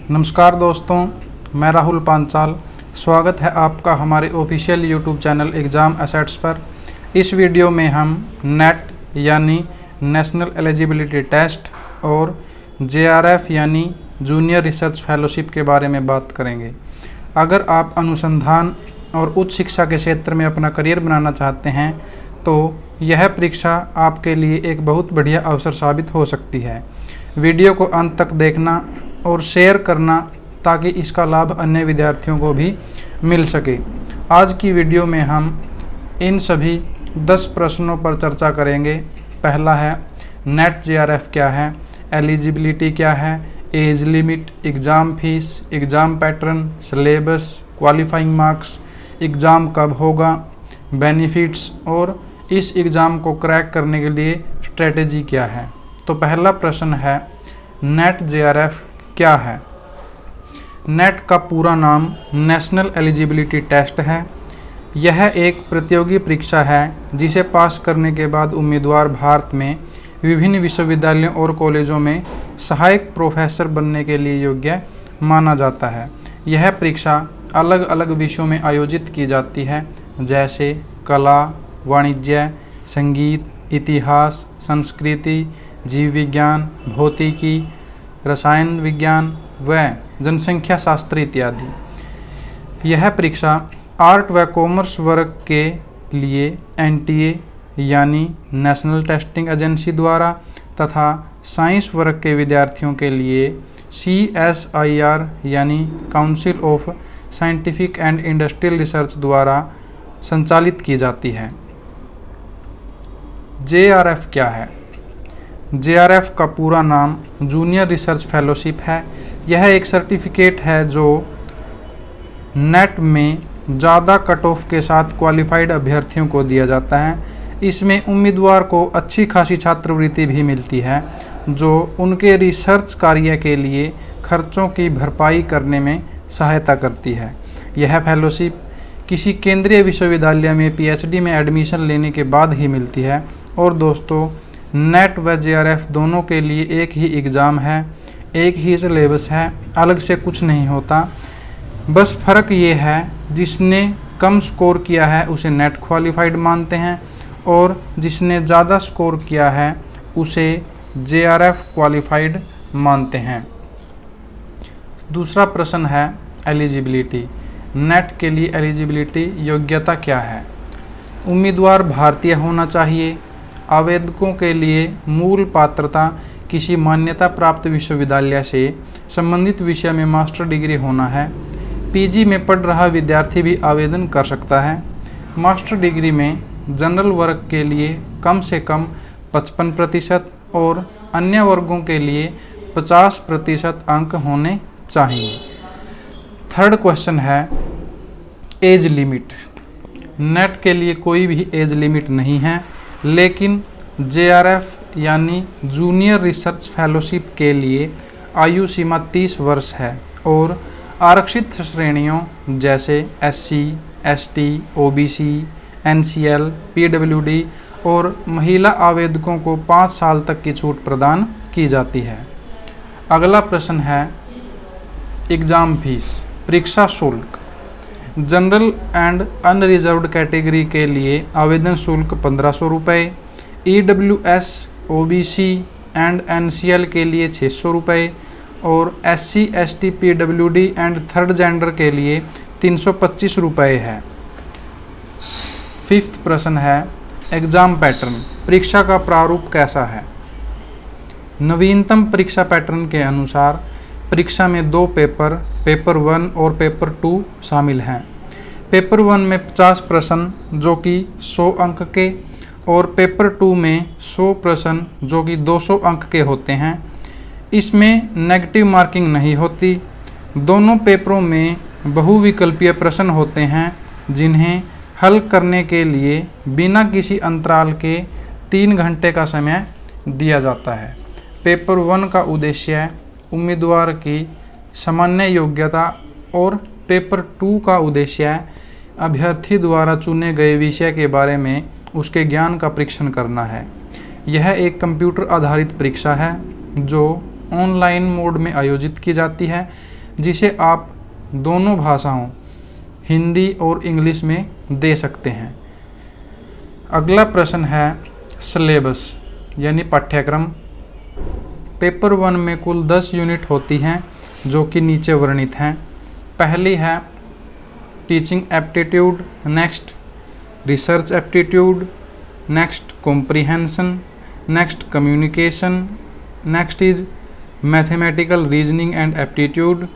नमस्कार दोस्तों, मैं राहुल पांचाल। स्वागत है आपका हमारे official YouTube channel exam assets पर। इस वीडियो में हम नेट यानी नेशनल एलिजिबिलिटी टेस्ट और जेआरएफ यानी जूनियर रिसर्च फेलोशिप के बारे में बात करेंगे। अगर आप अनुसंधान और उच्च शिक्षा के क्षेत्र में अपना करियर बनाना चाहते हैं तो यह परीक्षा आपके लिए एक बहुत बढ़िया अवसर साबित हो सकती है। वीडियो को अंत तक देखना और शेयर करना ताकि इसका लाभ अन्य विद्यार्थियों को भी मिल सके। आज की वीडियो में हम इन सभी 10 प्रश्नों पर चर्चा करेंगे। पहला है नेट जेआरएफ क्या है, एलिजिबिलिटी क्या है, age limit, exam fees, exam pattern, syllabus, qualifying marks, exam कब होगा, बेनिफिट्स और इस एग्ज़ाम को क्रैक करने के लिए स्ट्रेटेजी क्या है। तो पहला प्रश्न है नेट जेआरएफ क्या है। नेट का पूरा नाम नेशनल एलिजिबिलिटी टेस्ट है। यह एक प्रतियोगी परीक्षा है जिसे पास करने के बाद उम्मीदवार भारत में विभिन्न विश्वविद्यालयों और कॉलेजों में सहायक प्रोफेसर बनने के लिए योग्य माना जाता है। यह परीक्षा अलग अलग विषयों में आयोजित की जाती है, जैसे कला, वाणिज्य, संगीत, इतिहास, संस्कृति, जीव विज्ञान, भौतिकी, रसायन विज्ञान व जनसंख्या शास्त्र इत्यादि। यह परीक्षा आर्ट व कॉमर्स वर्ग के लिए एनटीए यानी नेशनल टेस्टिंग एजेंसी द्वारा तथा साइंस वर्ग के विद्यार्थियों के लिए सीएसआईआर यानी council of scientific and industrial research द्वारा संचालित की जाती है। जेआरएफ क्या है। जेआरएफ का पूरा नाम जूनियर रिसर्च फेलोशिप है। यह एक सर्टिफिकेट है जो नेट में ज़्यादा कट ऑफ के साथ क्वालिफाइड अभ्यर्थियों को दिया जाता है। इसमें उम्मीदवार को अच्छी खासी छात्रवृत्ति भी मिलती है जो उनके रिसर्च कार्य के लिए खर्चों की भरपाई करने में सहायता करती है। यह फेलोशिप किसी केंद्रीय विश्वविद्यालय में पीएचडी में एडमिशन लेने के बाद ही मिलती है। और दोस्तों, नेट व जेआरएफ दोनों के लिए एक ही एग्ज़ाम है, एक ही सिलेबस है, अलग से कुछ नहीं होता। बस फ़र्क ये है जिसने कम स्कोर किया है उसे नेट क्वालिफाइड मानते हैं और जिसने ज़्यादा स्कोर किया है उसे जेआरएफ क्वालिफाइड मानते हैं। दूसरा प्रश्न है एलिजिबिलिटी। नेट के लिए एलिजिबिलिटी योग्यता क्या है। उम्मीदवार भारतीय होना चाहिए। आवेदकों के लिए मूल पात्रता किसी मान्यता प्राप्त विश्वविद्यालय से संबंधित विषय में मास्टर डिग्री होना है। पीजी में पढ़ रहा विद्यार्थी भी आवेदन कर सकता है। मास्टर डिग्री में जनरल वर्ग के लिए कम से कम 55% और अन्य वर्गों के लिए 50% अंक होने चाहिए। थर्ड क्वेश्चन है एज लिमिट। नेट के लिए कोई भी एज लिमिट नहीं है, लेकिन जेआरएफ यानी जूनियर रिसर्च फेलोशिप के लिए आयु सीमा 30 वर्ष है और आरक्षित श्रेणियों जैसे SC, ST, OBC, NCL, PWD और महिला आवेदकों को 5 साल तक की छूट प्रदान की जाती है। अगला प्रश्न है एग्ज़ाम फीस, परीक्षा शुल्क। जनरल एंड अनरिजर्व्ड कैटेगरी के लिए आवेदन शुल्क 1500 रुपये, ईडब्ल्यूएस, ओबीसी एंड एनसीएल के लिए 600 रुपये और SC, ST, PWD and third gender के लिए 325 रुपये है। फिफ्थ प्रश्न है एग्ज़ाम पैटर्न, परीक्षा का प्रारूप कैसा है। नवीनतम परीक्षा पैटर्न के अनुसार परीक्षा में 2 पेपर 1 और पेपर 2 शामिल हैं। पेपर 1 में 50 प्रश्न जो कि 100 अंक के और पेपर 2 में 100 प्रश्न जो कि 200 अंक के होते हैं। इसमें नेगेटिव मार्किंग नहीं होती। दोनों पेपरों में बहुविकल्पीय प्रश्न होते हैं जिन्हें हल करने के लिए बिना किसी अंतराल के 3 घंटे का समय दिया जाता है। पेपर 1 का उद्देश्य उम्मीदवार की सामान्य योग्यता और पेपर 2 का उद्देश्य अभ्यर्थी द्वारा चुने गए विषय के बारे में उसके ज्ञान का परीक्षण करना है। यह एक कंप्यूटर आधारित परीक्षा है जो ऑनलाइन मोड में आयोजित की जाती है। जिसे आप दोनों भाषाओं हिंदी और इंग्लिश में दे सकते हैं। अगला प्रश्न है सिलेबस यानी पाठ्यक्रम। पेपर 1 में कुल 10 यूनिट होती हैं जो कि नीचे वर्णित हैं। पहली है teaching aptitude, next research aptitude, next comprehension, next communication, next is mathematical reasoning and aptitude,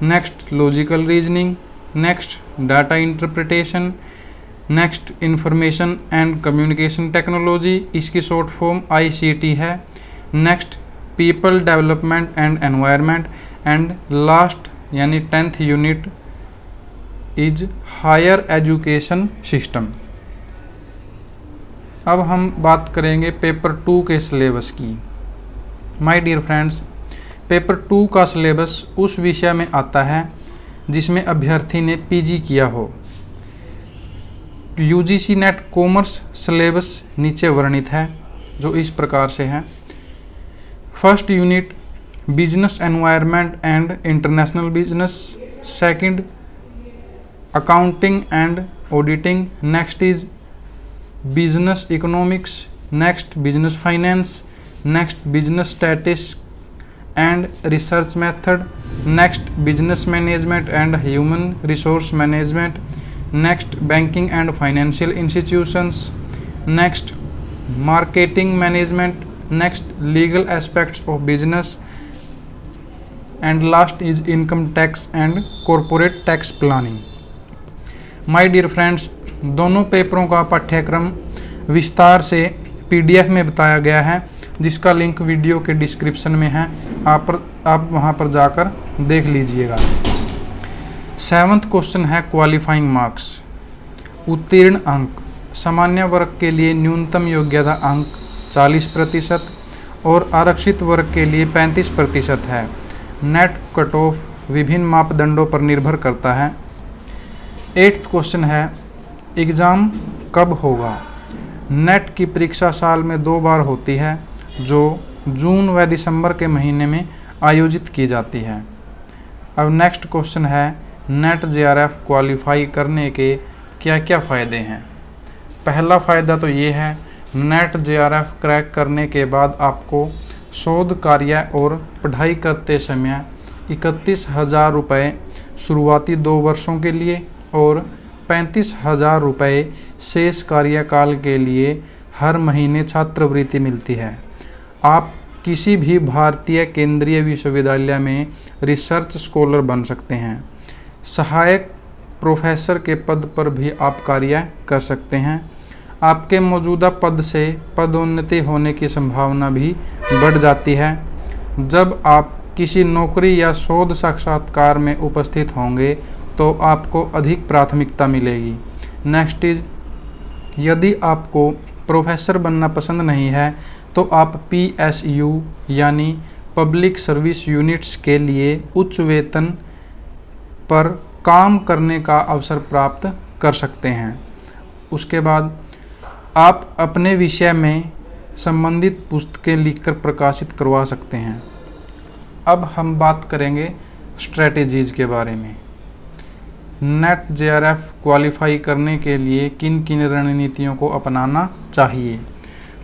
next logical reasoning, next data interpretation, next information and communication technology, इसकी शॉर्ट फॉर्म ICT है, next people development and environment, and last यानी 10th unit is higher education system. अब हम बात करेंगे paper 2 के syllabus की। My dear friends, paper 2 का सिलेबस उस विषय में आता है जिसमें अभ्यर्थी ने PG किया हो। UGC नेट कॉमर्स सिलेबस नीचे वर्णित है जो इस प्रकार से है। First unit business environment and international business, second accounting and auditing, next is business economics, next business finance, next business statistics and research method, next business management and human resource management, next banking and financial institutions, next marketing management, next legal aspects of business, and last is income tax and corporate tax planning. My dear friends, दोनों पेपरों का पाठ्यक्रम विस्तार से PDF में बताया गया है जिसका लिंक वीडियो के डिस्क्रिप्शन में है। आप वहां पर जाकर देख लीजिएगा। 7th क्वेश्चन है क्वालिफाइंग मार्क्स। उत्तीर्ण अंक सामान्य वर्ग के लिए न्यूनतम योग्यता अंक 40% और आरक्षित वर्ग के लिए 35% है। नेट कट ऑफ विभिन्न मापदंडों पर निर्भर करता है। 8th क्वेश्चन है एग्ज़ाम कब होगा। नेट की परीक्षा साल में 2 बार होती है जो जून व दिसंबर के महीने में आयोजित की जाती है। अब नेक्स्ट क्वेश्चन है नेट JRF क्वालिफाई करने के क्या क्या फ़ायदे हैं। पहला फ़ायदा तो ये है नेट JRF क्रैक करने के बाद आपको शोध कार्य और पढ़ाई करते समय 31,000 रुपये शुरुआती 2 वर्षों के लिए और 35,000 रुपये शेष कार्यकाल के लिए हर महीने छात्रवृत्ति मिलती है। आप किसी भी भारतीय केंद्रीय विश्वविद्यालय में रिसर्च स्कॉलर बन सकते हैं। सहायक प्रोफेसर के पद पर भी आप कार्य कर सकते हैं। आपके मौजूदा पद से पदोन्नति होने की संभावना भी बढ़ जाती है। जब आप किसी नौकरी या शोध साक्षात्कार में उपस्थित होंगे तो आपको अधिक प्राथमिकता मिलेगी। नेक्स्ट इज यदि आपको प्रोफेसर बनना पसंद नहीं है तो आप PSU यानी पब्लिक सर्विस यूनिट्स के लिए उच्च वेतन पर काम करने का अवसर प्राप्त कर सकते हैं। उसके बाद आप अपने विषय में संबंधित पुस्तकें लिखकर प्रकाशित करवा सकते हैं। अब हम बात करेंगे स्ट्रेटेजीज़ के बारे में। नेट JRF क्वालिफाई करने के लिए किन किन रणनीतियों को अपनाना चाहिए।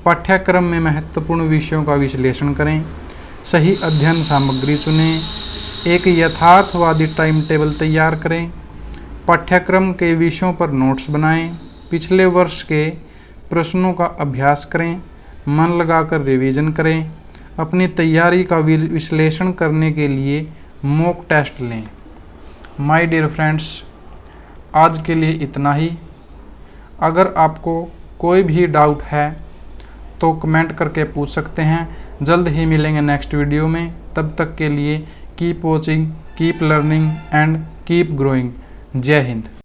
पाठ्यक्रम में महत्वपूर्ण विषयों का विश्लेषण करें, सही अध्ययन सामग्री चुनें, एक यथार्थवादी टाइम टेबल तैयार करें, पाठ्यक्रम के विषयों पर नोट्स बनाएं, पिछले वर्ष के प्रश्नों का अभ्यास करें, मन लगाकर रिवीजन करें, अपनी तैयारी का विश्लेषण करने के लिए मॉक टेस्ट लें। माय डियर फ्रेंड्स, आज के लिए इतना ही। अगर आपको कोई भी डाउट है तो कमेंट करके पूछ सकते हैं। जल्द ही मिलेंगे नेक्स्ट वीडियो में। तब तक के लिए keep watching, keep learning and keep growing. जय हिंद।